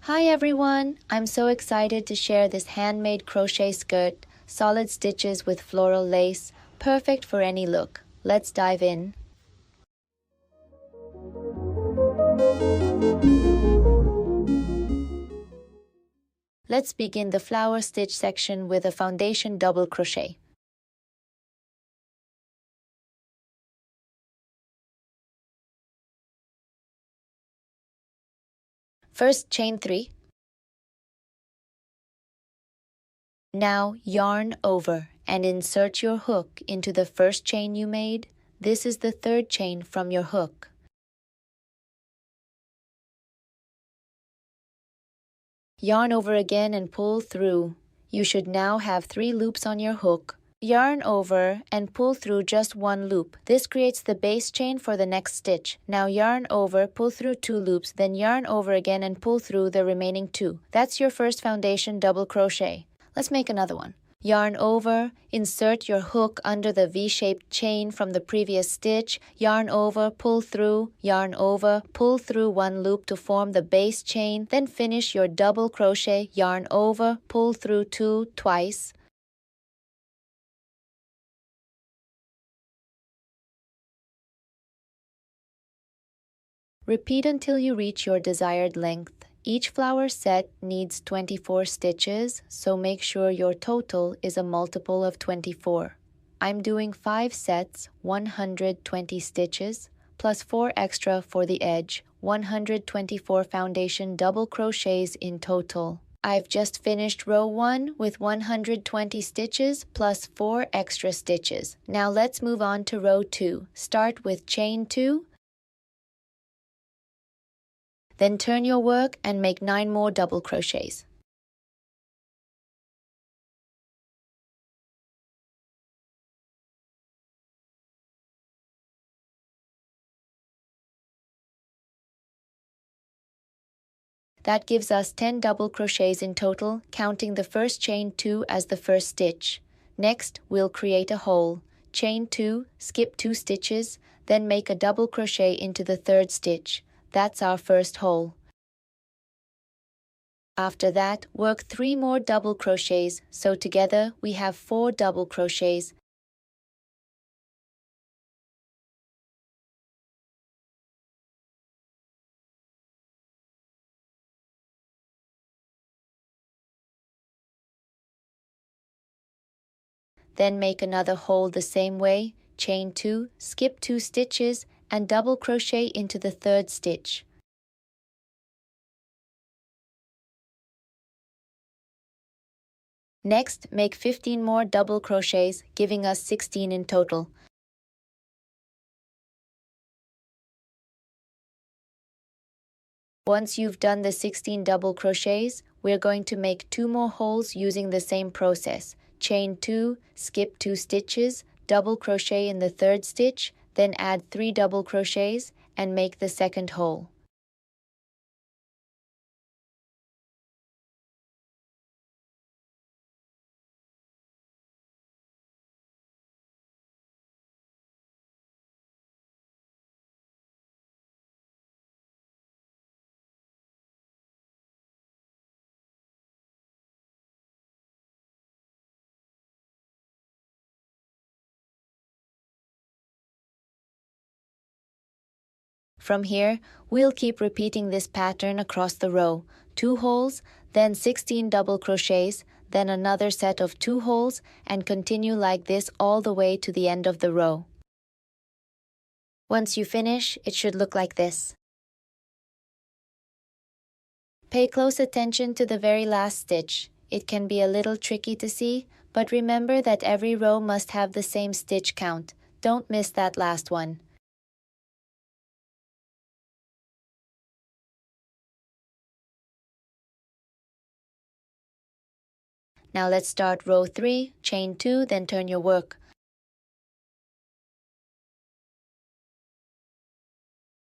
Hi everyone! I'm so excited to share this handmade crochet skirt, solid stitches with floral lace, perfect for any look. Let's dive in. Let's begin the flower stitch section with a foundation double crochet. First, chain 3. Now yarn over and insert your hook into the first chain you made. This is the third chain from your hook. Yarn over again and pull through. You should now have 3 loops on your hook. Yarn over and pull through just 1 loop. This creates the base chain for the next stitch. Now yarn over, pull through 2 loops, then yarn over again and pull through the remaining 2. That's your first foundation double crochet. Let's make another one. Yarn over, insert your hook under the V-shaped chain from the previous stitch, yarn over, pull through, yarn over, pull through 1 loop to form the base chain, then finish your double crochet, yarn over, pull through 2 twice. Repeat until you reach your desired length. Each flower set needs 24 stitches, so make sure your total is a multiple of 24. I'm doing 5 sets, 120 stitches, plus 4 extra for the edge, 124 foundation double crochets in total. I've just finished row 1 with 120 stitches plus 4 extra stitches. Now let's move on to row 2. Start with chain 2. Then turn your work and make 9 more double crochets. That gives us 10 double crochets in total, counting the first chain 2 as the first stitch. Next, we'll create a hole. Chain 2, skip 2 stitches, then make a double crochet into the third stitch. That's our first hole. After that, work 3 more double crochets, so together we have 4 double crochets. Then make another hole the same way, chain 2, skip 2 stitches, and double crochet into the third stitch. Next, make 15 more double crochets, giving us 16 in total. Once you've done the 16 double crochets, we're going to make 2 more holes using the same process. Chain 2, skip 2 stitches, double crochet in the third stitch, then add 3 double crochets and make the second hole. From here, we'll keep repeating this pattern across the row. 2 holes, then 16 double crochets, then another set of 2 holes, and continue like this all the way to the end of the row. Once you finish, it should look like this. Pay close attention to the very last stitch. It can be a little tricky to see, but remember that every row must have the same stitch count. Don't miss that last one. Now let's start row 3, chain 2, then turn your work.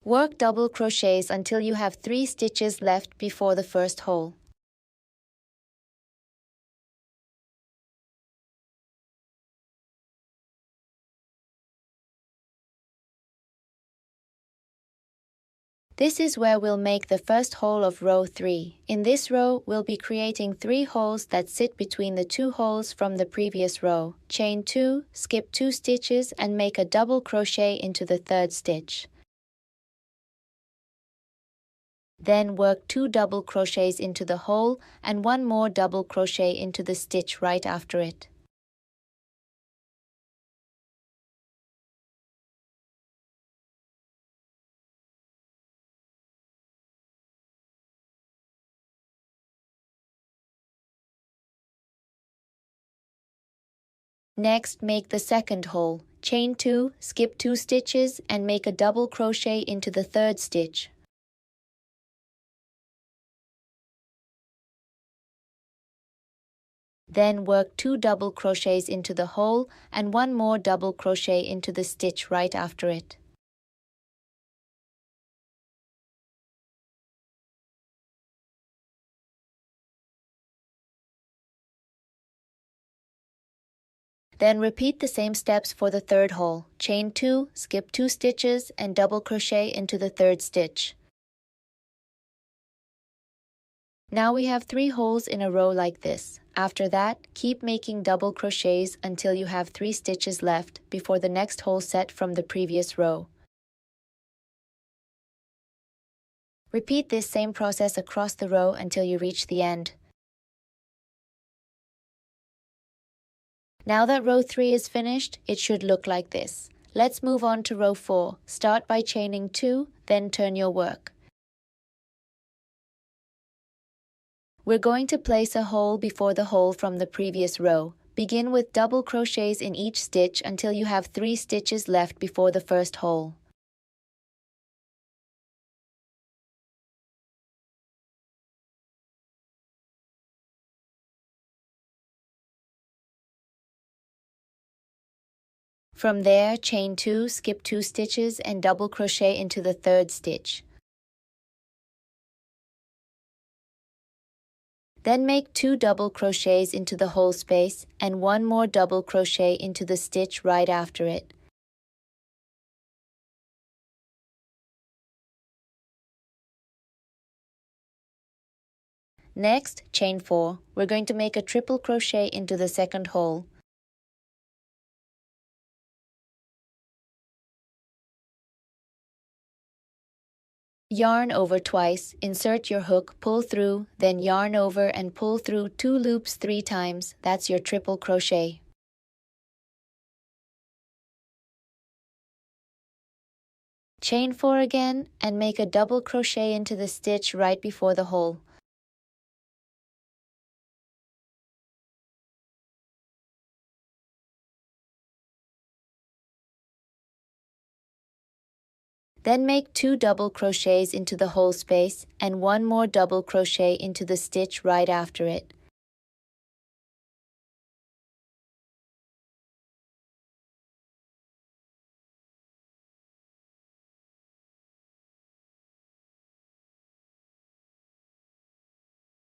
Work double crochets until you have 3 stitches left before the first hole. This is where we'll make the first hole of row 3. In this row, we'll be creating 3 holes that sit between the 2 holes from the previous row. Chain 2, skip 2 stitches and make a double crochet into the 3rd stitch. Then work 2 double crochets into the hole and 1 more double crochet into the stitch right after it. Next, make the second hole. Chain 2, skip 2 stitches and make a double crochet into the 3rd stitch. Then work 2 double crochets into the hole and 1 more double crochet into the stitch right after it. Then repeat the same steps for the 3rd hole. Chain 2, skip 2 stitches and double crochet into the 3rd stitch. Now we have 3 holes in a row like this. After that, keep making double crochets until you have 3 stitches left before the next hole set from the previous row. Repeat this same process across the row until you reach the end. Now that row 3 is finished, it should look like this. Let's move on to row 4. Start by chaining 2, then turn your work. We're going to place a hole before the hole from the previous row. Begin with double crochets in each stitch until you have 3 stitches left before the first hole. From there, chain 2, skip 2 stitches and double crochet into the 3rd stitch. Then make 2 double crochets into the hole space and 1 more double crochet into the stitch right after it. Next, chain 4. We're going to make a triple crochet into the 2nd hole. Yarn over twice, insert your hook, pull through, then yarn over and pull through 2 loops 3 times. That's your triple crochet. Chain 4 again and make a double crochet into the stitch right before the hole. Then make 2 double crochets into the hole space and 1 more double crochet into the stitch right after it.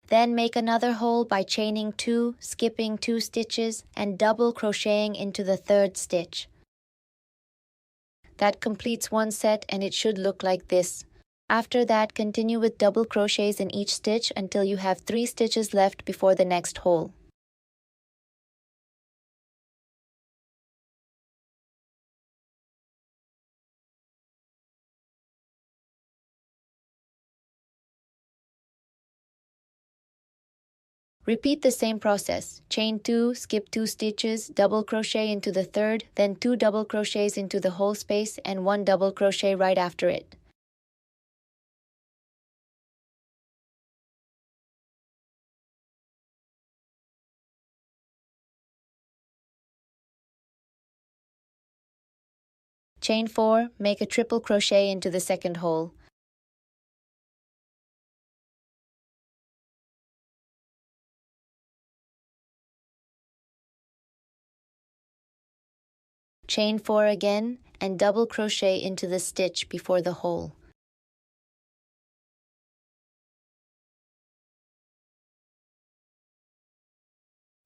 Then make another hole by chaining 2, skipping 2 stitches, and double crocheting into the 3rd stitch. That completes one set and it should look like this. After that, continue with double crochets in each stitch until you have 3 stitches left before the next hole. Repeat the same process. Chain 2, skip 2 stitches, double crochet into the 3rd, then 2 double crochets into the hole space and 1 double crochet right after it. Chain 4, make a triple crochet into the 2nd hole. Chain 4 again and double crochet into the stitch before the hole.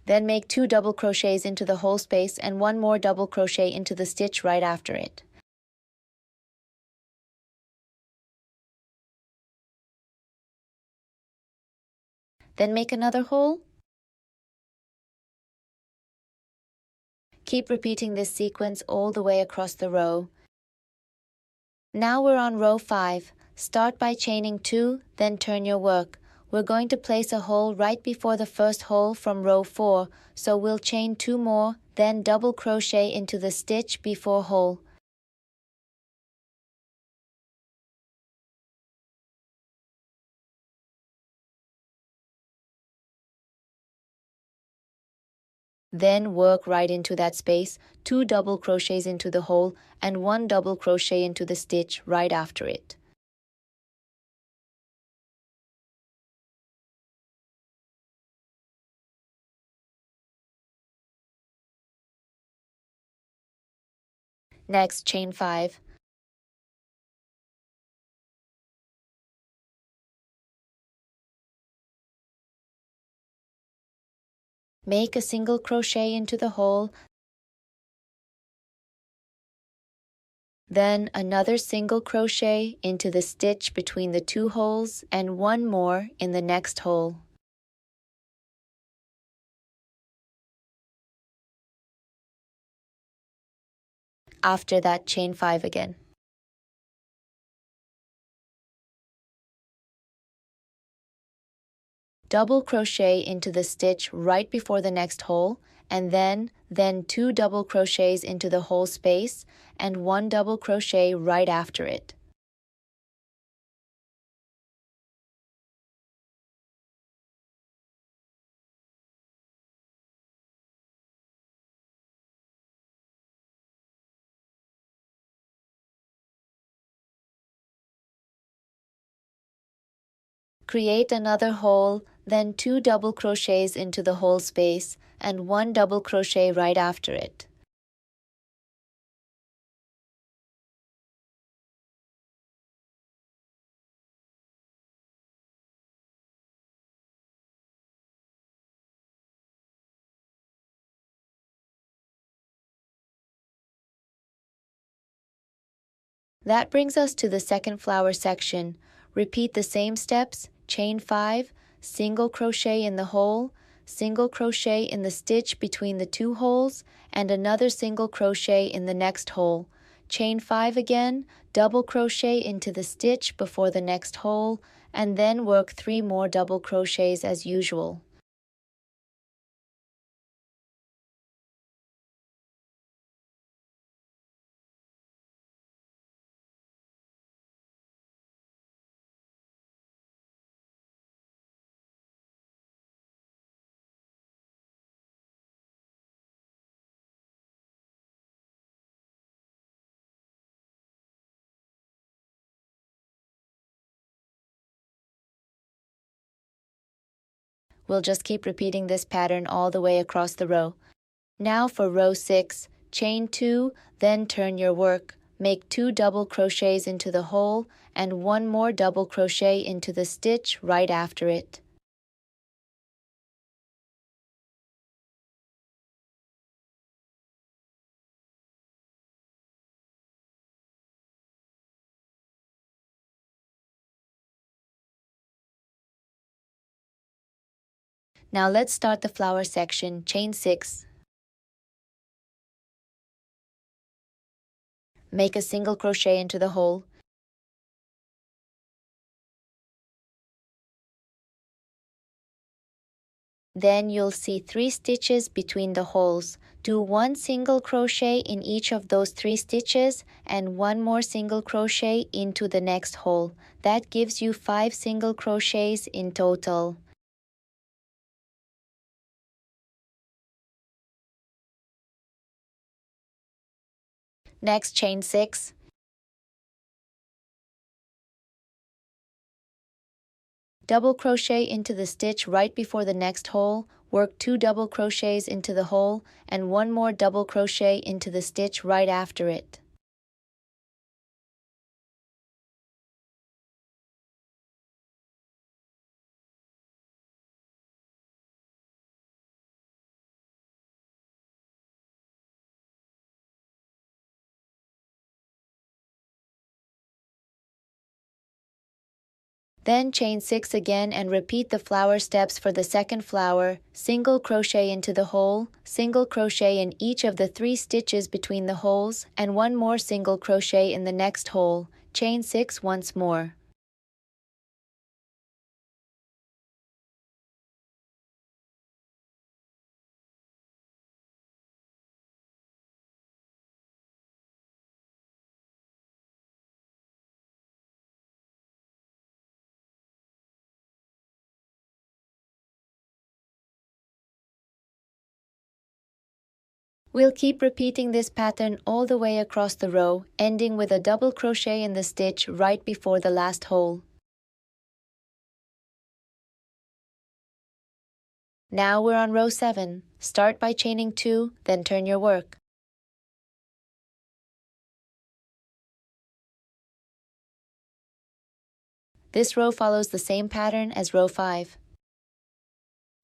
Then make 2 double crochets into the hole space and 1 more double crochet into the stitch right after it. then make another hole. Keep repeating this sequence all the way across the row. Now we're on row 5. Start by chaining 2, then turn your work. We're going to place a hole right before the first hole from row 4, so we'll chain 2 more, then double crochet into the stitch before hole. Then work right into that space, 2 double crochets into the hole and 1 double crochet into the stitch right after it. Next, chain 5. Make a single crochet into the hole, then another single crochet into the stitch between the 2 holes and 1 more in the next hole. After that, chain 5 again. Double crochet into the stitch right before the next hole, and then 2 double crochets into the hole space and 1 double crochet right after it. Create another hole, then 2 double crochets into the hole space and 1 double crochet right after it. That brings us to the second flower section. Repeat the same steps, chain 5, single crochet in the hole, single crochet in the stitch between the 2 holes, and another single crochet in the next hole. Chain 5 again, double crochet into the stitch before the next hole, and then work 3 more double crochets as usual. We'll just keep repeating this pattern all the way across the row. Now for row 6, chain 2, then turn your work. Make 2 double crochets into the hole and 1 more double crochet into the stitch right after it. Now let's start the flower section, chain 6. Make a single crochet into the hole. Then you'll see 3 stitches between the holes. Do 1 single crochet in each of those 3 stitches and 1 more single crochet into the next hole. That gives you 5 single crochets in total. Next, chain 6. Double crochet into the stitch right before the next hole, work 2 double crochets into the hole and 1 more double crochet into the stitch right after it. Then chain 6 again and repeat the flower steps for the second flower, single crochet into the hole, single crochet in each of the 3 stitches between the holes, and 1 more single crochet in the next hole, chain 6 once more. We'll keep repeating this pattern all the way across the row, ending with a double crochet in the stitch right before the last hole. Now we're on row 7. Start by chaining 2, then turn your work. This row follows the same pattern as row 5.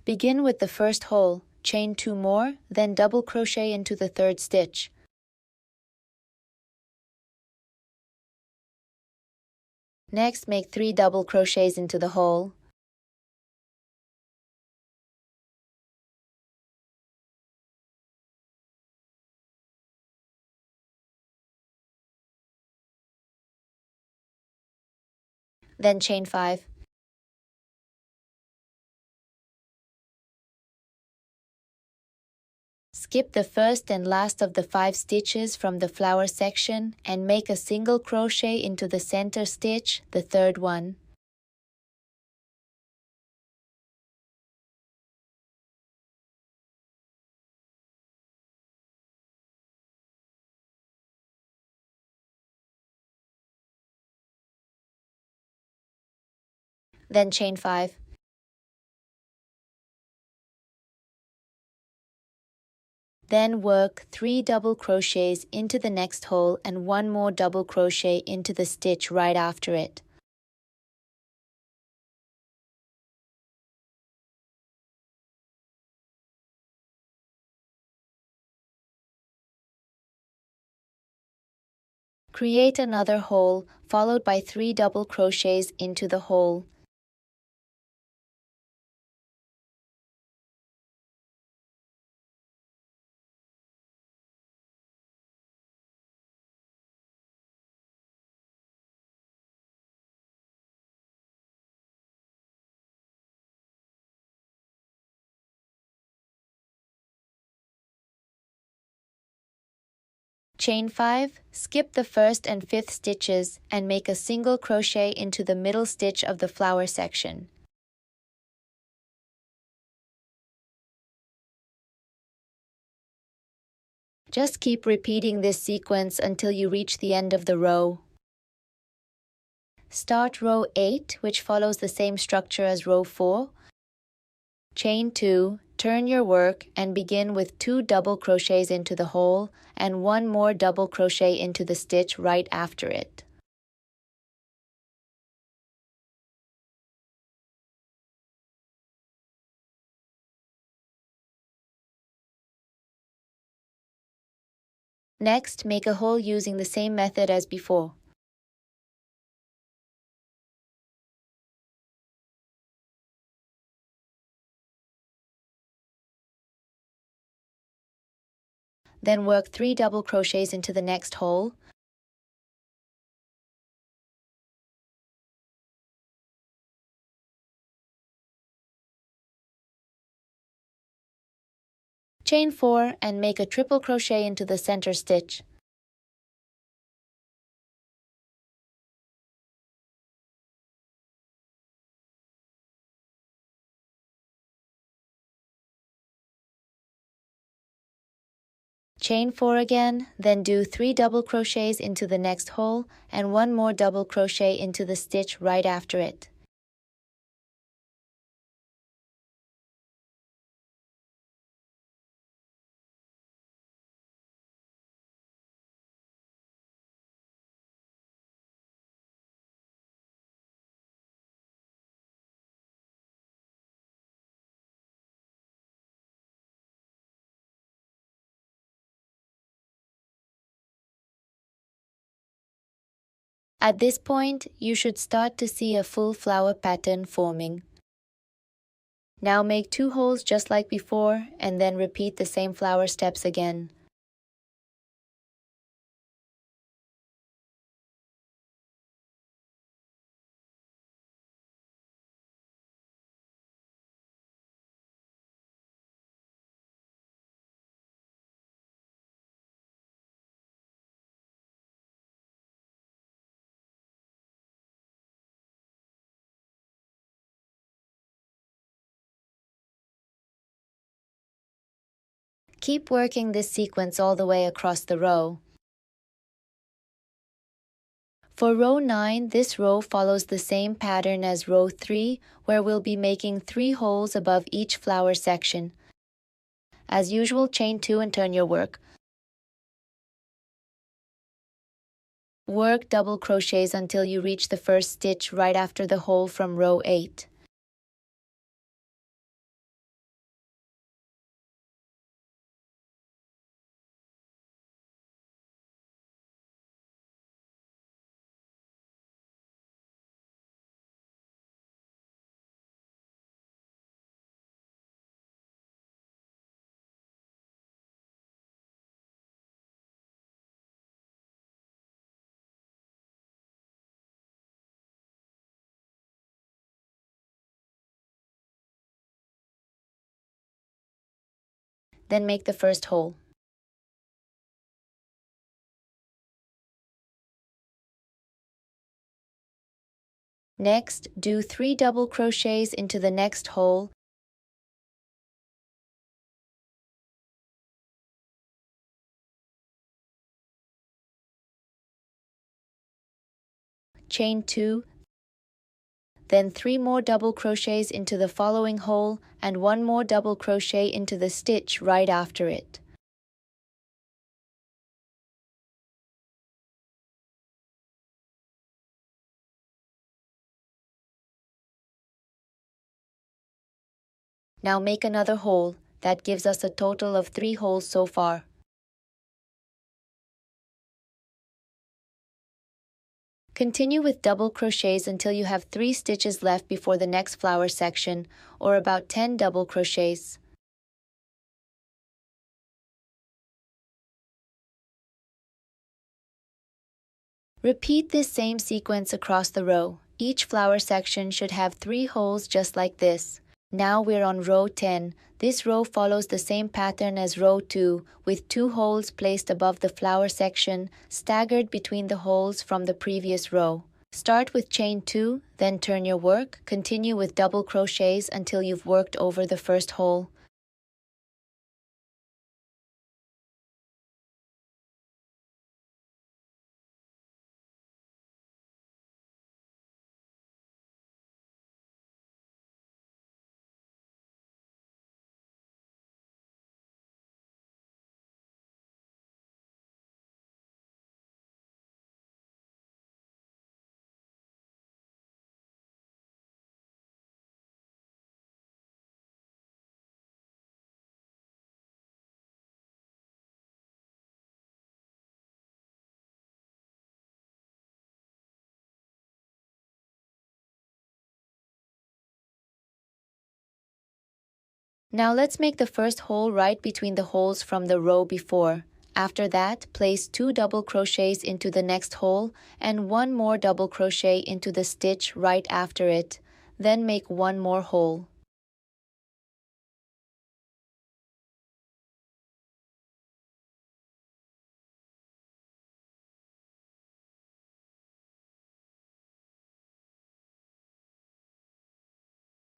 Begin with the first hole, chain 2 more, then double crochet into the 3rd stitch. Next, make 3 double crochets into the hole. Then chain 5. Skip the first and last of the 5 stitches from the flower section and make a single crochet into the center stitch, the 3rd one. Then chain 5. Then work 3 double crochets into the next hole and 1 more double crochet into the stitch right after it. Create another hole, followed by 3 double crochets into the hole. Chain 5, skip the 1st and 5th stitches and make a single crochet into the middle stitch of the flower section. Just keep repeating this sequence until you reach the end of the row. Start row 8, which follows the same structure as row 4. Chain 2, turn your work and begin with 2 double crochets into the hole and 1 more double crochet into the stitch right after it. Next, make a hole using the same method as before. Then work 3 double crochets into the next hole. Chain 4 and make a triple crochet into the center stitch. Chain 4 again, then do 3 double crochets into the next hole and 1 more double crochet into the stitch right after it. At this point, you should start to see a full flower pattern forming. Now make 2 holes just like before and then repeat the same flower steps again. Keep working this sequence all the way across the row. For row 9, this row follows the same pattern as row 3, where we'll be making 3 holes above each flower section. As usual, chain 2 and turn your work. Work double crochets until you reach the first stitch right after the hole from row 8. Then make the first hole. Next, do 3 double crochets into the next hole. Chain 2, then 3 more double crochets into the following hole and 1 more double crochet into the stitch right after it. Now make another hole. That gives us a total of 3 holes so far. Continue with double crochets until you have 3 stitches left before the next flower section, or about 10 double crochets. Repeat this same sequence across the row. Each flower section should have 3 holes just like this. Now we're on row 10. This row follows the same pattern as row 2, with 2 holes placed above the flower section, staggered between the holes from the previous row. Start with chain 2, then turn your work. Continue with double crochets until you've worked over the first hole. Now let's make the first hole right between the holes from the row before. After that, place 2 double crochets into the next hole and 1 more double crochet into the stitch right after it. Then make 1 more hole.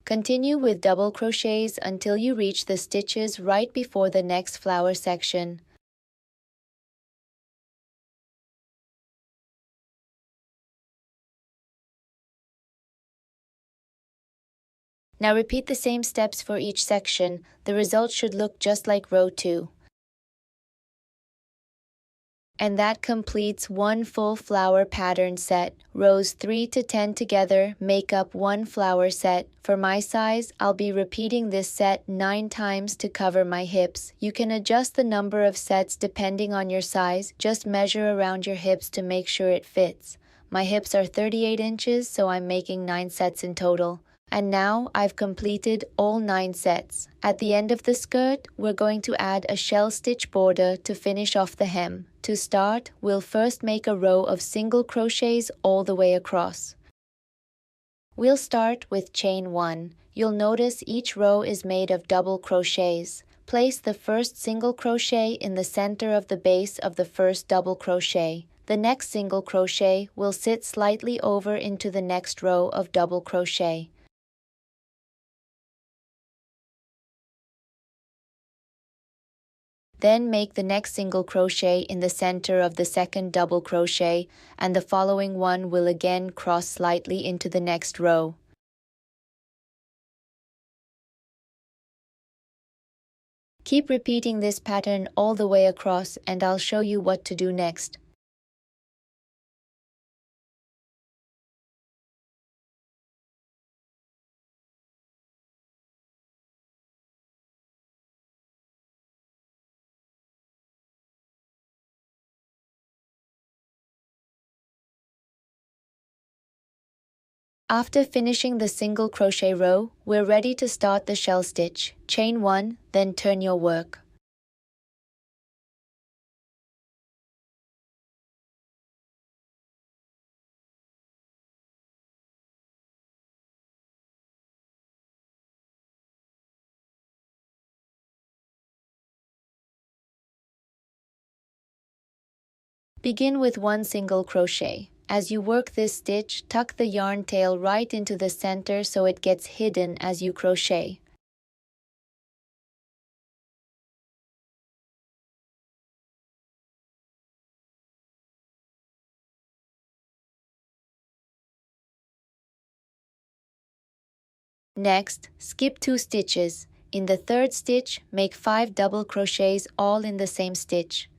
Continue with double crochets until you reach the stitches right before the next flower section. Now repeat the same steps for each section. The result should look just like row 2. And that completes 1 full flower pattern set. Rows 3 to 10 together make up 1 flower set. For my size, I'll be repeating this set 9 times to cover my hips. You can adjust the number of sets depending on your size. Just measure around your hips to make sure it fits. My hips are 38 inches, so I'm making 9 sets in total. And now I've completed all 9 sets. At the end of the skirt, we're going to add a shell stitch border to finish off the hem. To start, we'll first make a row of single crochets all the way across. We'll start with chain 1. You'll notice each row is made of double crochets. Place the first single crochet in the center of the base of the first double crochet. The next single crochet will sit slightly over into the next row of double crochet. Then make the next single crochet in the center of the second double crochet, and the following one will again cross slightly into the next row. Keep repeating this pattern all the way across, and I'll show you what to do next. After finishing the single crochet row, we're ready to start the shell stitch. Chain 1, then turn your work. Begin with 1 single crochet. As you work this stitch, tuck the yarn tail right into the center so it gets hidden as you crochet. Next, skip 2 stitches. In the third stitch, make 5 double crochets all in the same stitch.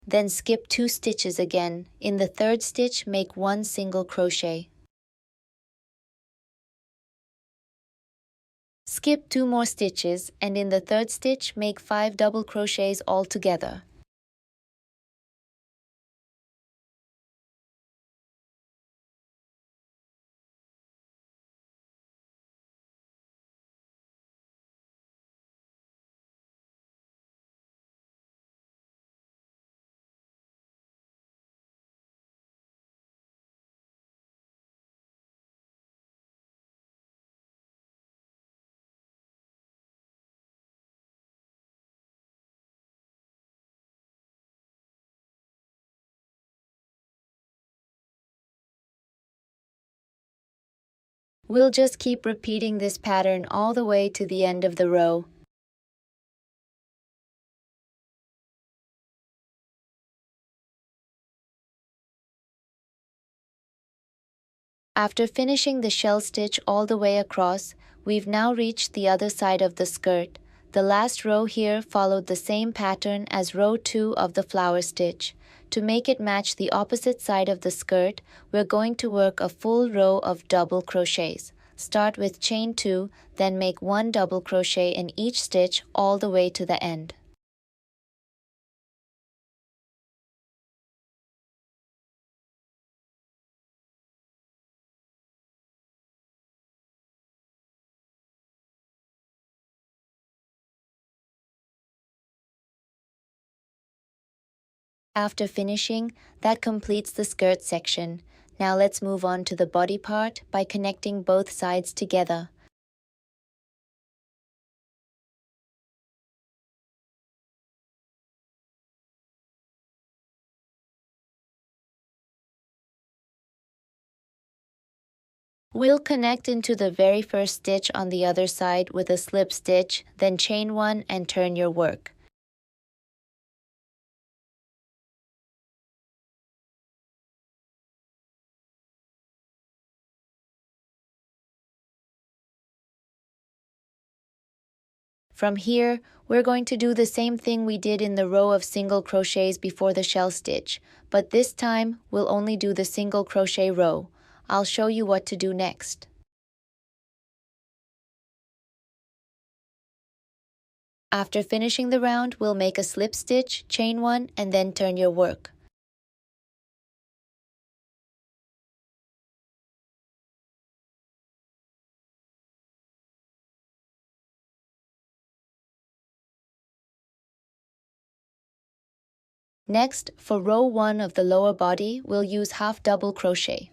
Then skip 2 stitches again. In the third stitch, make 1 single crochet. Skip 2 more stitches, and in the third stitch, make 5 double crochets all together. We'll just keep repeating this pattern all the way to the end of the row. After finishing the shell stitch all the way across, we've now reached the other side of the skirt. The last row here followed the same pattern as row 2 of the flower stitch. To make it match the opposite side of the skirt, we're going to work a full row of double crochets. Start with chain 2, then make 1 double crochet in each stitch all the way to the end. After finishing, that completes the skirt section. Now let's move on to the body part by connecting both sides together. We'll connect into the very first stitch on the other side with a slip stitch, then chain 1 and turn your work. From here, we're going to do the same thing we did in the row of single crochets before the shell stitch, but this time we'll only do the single crochet row. I'll show you what to do next. After finishing the round, we'll make a slip stitch, chain 1, and then turn your work. Next, for row 1 of the lower body, we'll use half double crochet.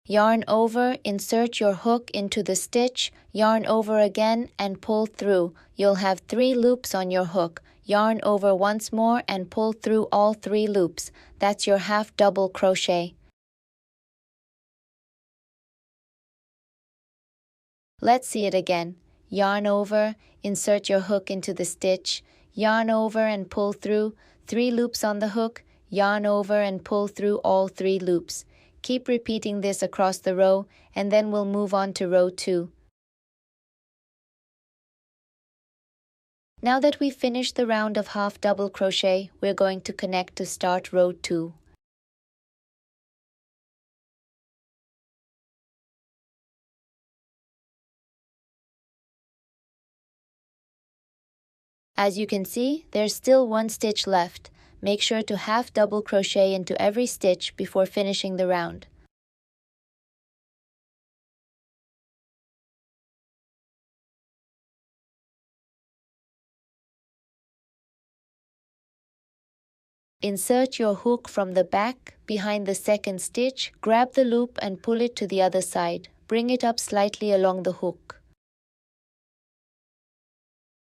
Yarn over, insert your hook into the stitch, yarn over again and pull through. You'll have 3 loops on your hook. Yarn over once more and pull through all 3 loops. That's your half double crochet. Let's see it again. Yarn over, insert your hook into the stitch, yarn over and pull through, 3 loops on the hook, yarn over and pull through all 3 loops. Keep repeating this across the row, and then we'll move on to row 2. Now that we've finished the round of half double crochet, we're going to connect to start row 2. As you can see, there's still 1 stitch left. Make sure to half double crochet into every stitch before finishing the round. Insert your hook from the back, behind the second stitch, grab the loop and pull it to the other side. Bring it up slightly along the hook.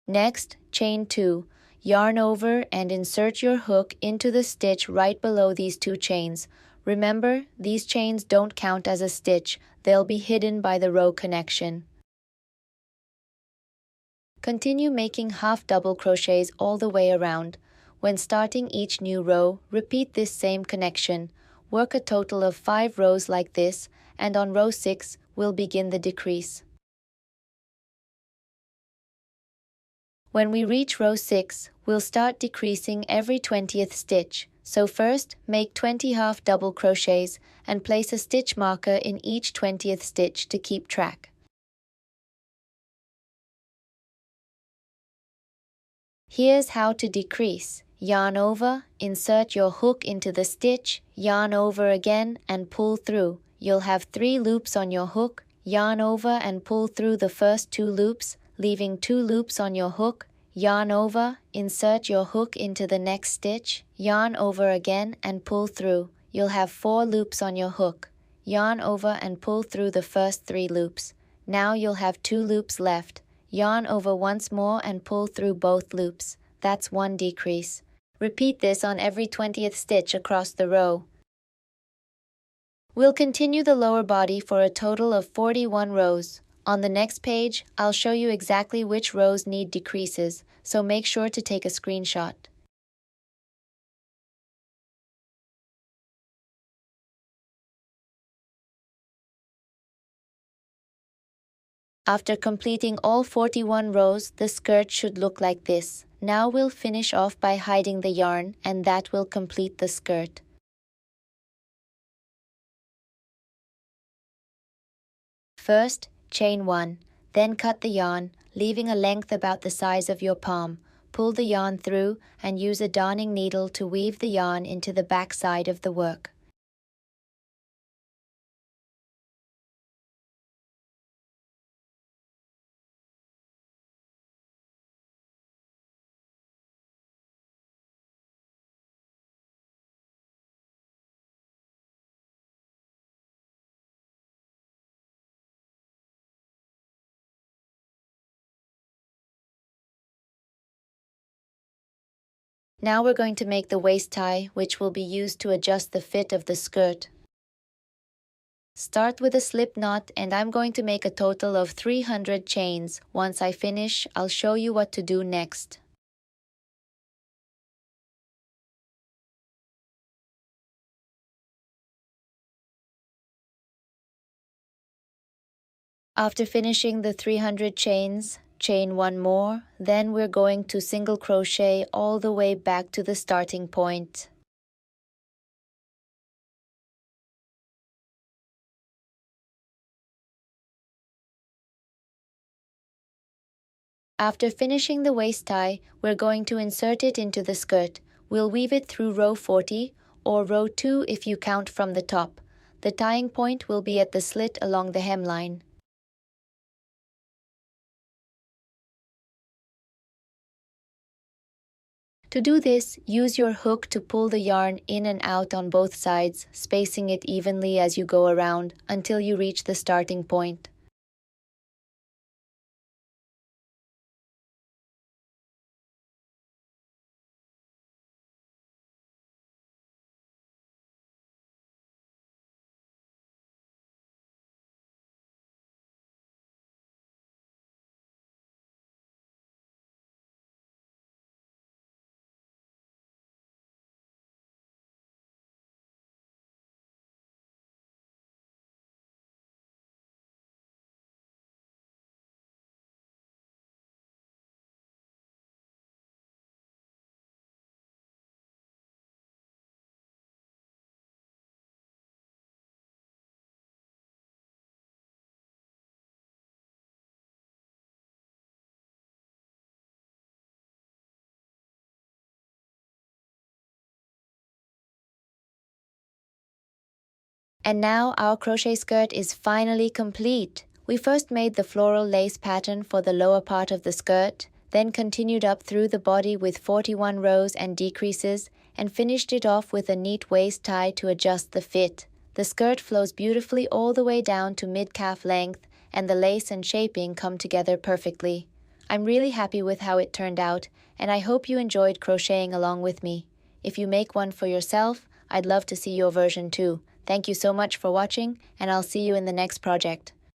Next, chain 2. Yarn over and insert your hook into the stitch right below these 2 chains. Remember, these chains don't count as a stitch. They'll be hidden by the row connection. Continue making half double crochets all the way around. When starting each new row, repeat this same connection. Work a total of 5 rows like this, and on row 6, we'll begin the decrease. When we reach row 6, we'll start decreasing every 20th stitch. So first, make 20 half double crochets and place a stitch marker in each 20th stitch to keep track. Here's how to decrease. Yarn over, insert your hook into the stitch, yarn over again and pull through. You'll have 3 loops on your hook, yarn over and pull through the first 2 loops, leaving 2 loops on your hook, yarn over, insert your hook into the next stitch, yarn over again and pull through. You'll have 4 loops on your hook, yarn over and pull through the first 3 loops. Now you'll have 2 loops left. Yarn over once more and pull through both loops. That's 1 decrease. Repeat this on every 20th stitch across the row. We'll continue the lower body for a total of 41 rows. On the next page, I'll show you exactly which rows need decreases, so make sure to take a screenshot. After completing all 41 rows, the skirt should look like this. Now we'll finish off by hiding the yarn, and that will complete the skirt. First, chain 1, then cut the yarn, leaving a length about the size of your palm. Pull the yarn through and use a darning needle to weave the yarn into the back side of the work. Now we're going to make the waist tie, which will be used to adjust the fit of the skirt. Start with a slip knot, and I'm going to make a total of 300 chains. Once I finish, I'll show you what to do next. After finishing the 300 chains, chain one more, then we're going to single crochet all the way back to the starting point. After finishing the waist tie, we're going to insert it into the skirt. We'll weave it through row 40, or row 2 if you count from the top. The tying point will be at the slit along the hemline. To do this, use your hook to pull the yarn in and out on both sides, spacing it evenly as you go around until you reach the starting point. And now our crochet skirt is finally complete. We first made the floral lace pattern for the lower part of the skirt, then continued up through the body with 41 rows and decreases, and finished it off with a neat waist tie to adjust the fit. The skirt flows beautifully all the way down to mid-calf length, and the lace and shaping come together perfectly. I'm really happy with how it turned out, and I hope you enjoyed crocheting along with me. If you make one for yourself, I'd love to see your version too. Thank you so much for watching, and I'll see you in the next project.